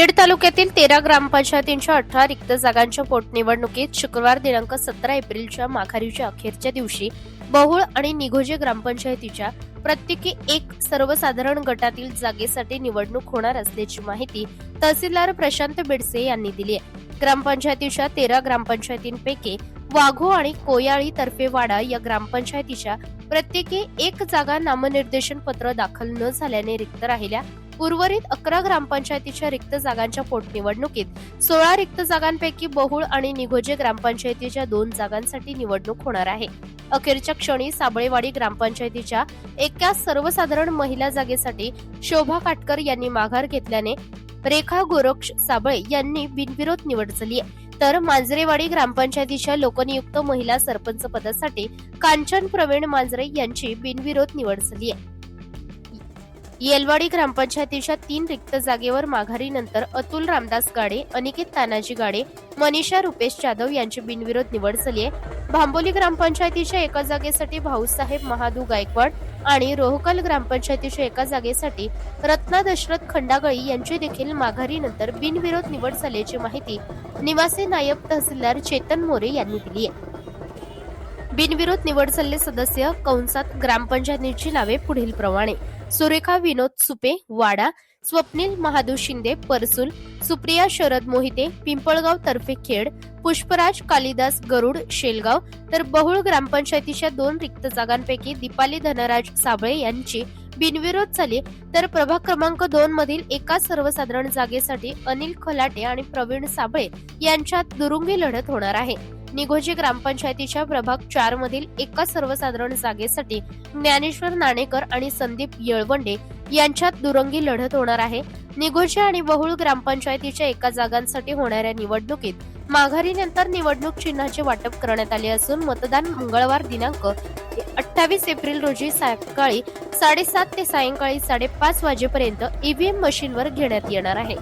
खेड तालुक्यातील 13 ग्रामपंचायतींच्या 18 रिक्त जागांच्या पोटनिवडणुकीत शुक्रवार दिनांक 17 एप्रिलच्या माघारीच्या अखेरच्या दिवशी बहुळ आणि निघोजे ग्रामपंचायतीच्या प्रत्येकी एक सर्वसाधारण गटातील जागेसाठी निवडणूक होणार असल्याची माहिती तहसीलदार प्रशांत बेडसे यांनी दिली आहे. ग्रामपंचायतीच्या 13 ग्रामपंचायतींपैकी वाघो आणि कोयाळी तर्फेवाडा या ग्रामपंचायतीच्या प्रत्येकी एक जागा नामनिर्देशन पत्र दाखल न झाल्याने रिक्त राहिल्या. उर्वरित 11 ग्रामपंचायतीच्या रिक्त जागांच्या पोटनिवडणुकीत 16 रिक्त जागांपैकी बहुळ आणि निघोजे ग्रामपंचायतीच्या 2 जागांसाठी निवडणूक होणार आहे. अखेरच्या क्षणी साबळेवाडी ग्रामपंचायतीच्या एका सर्वसाधारण महिला जागेसाठी शोभा काटकर यांनी माघार घेतल्याने रेखा गोरक्ष साबळे यांनी बिनविरोध निवड झाली आहे. तर मांजरेवाडी ग्रामपंचायतीच्या लोकनियुक्त महिला सरपंच पदासाठी कांचन प्रवीण मांजरे यांची बिनविरोध निवड झाली आहे. येलवाडी ग्रामपंचायतीच्या 3 रिक्त जागेवर माघारीनंतर अतुल रामदास गाडे, अनिकेत तानाजी गाडे, मनीषा रुपेश जाधव यांची बिनविरोध निवड झाली आहे. भांबोली ग्रामपंचायतीच्या एका जागेसाठी भाऊसाहेब महादू गायकवाड आणि रोहकल ग्रामपंचायतीच्या एका जागेसाठी रत्ना दशरथ खंडागळी यांची देखील माघारीनंतर बिनविरोध निवड झाल्याची माहिती निवासी नायब तहसीलदार चेतन मोरे यांनी दिली आहे. बिनविरोध निवड झालेले सदस्य कंसात ग्रामपंचायतीची नावे पुढील प्रमाणे: सुरेखा विनोद सुपे वाडा, स्वप्नील महादू शिंदे परसूल, सुप्रिया शरद मोहिते पिंपळगाव तर्फे खेड, पुष्पराज कालिदास गरुड शेलगाव. तर बहुळ ग्रामपंचायतीच्या 2 रिक्त जागांपैकी दीपाली धनराज साबळे यांची बिनविरोध झाली. तर प्रभाग क्रमांक 2 मधील एका सर्वसाधारण जागेसाठी अनिल खलाटे आणि प्रवीण साबळे यांच्यात दुरुंगी लढत होणार आहे. निघोजे ग्रामपंचायतीच्या प्रभाग 4 मधील एका सर्वसाधारण जागेसाठी ज्ञानेश्वर नाणेकर आणि संदीप येळवंडे यांच्यात दुरंगी लढत होणार आहे. निघोजे आणि बहुळ ग्रामपंचायतीच्या एका जागांसाठी होणाऱ्या निवडणुकीत माघारीनंतर निवडणूक चिन्हाचे वाटप करण्यात आले असून मतदान मंगळवार दिनांक 28 एप्रिल रोजी सकाळी 7:30 ते सायंकाळी 5:30 वाजेपर्यंत ईव्हीएम मशीनवर घेण्यात येणार आहे.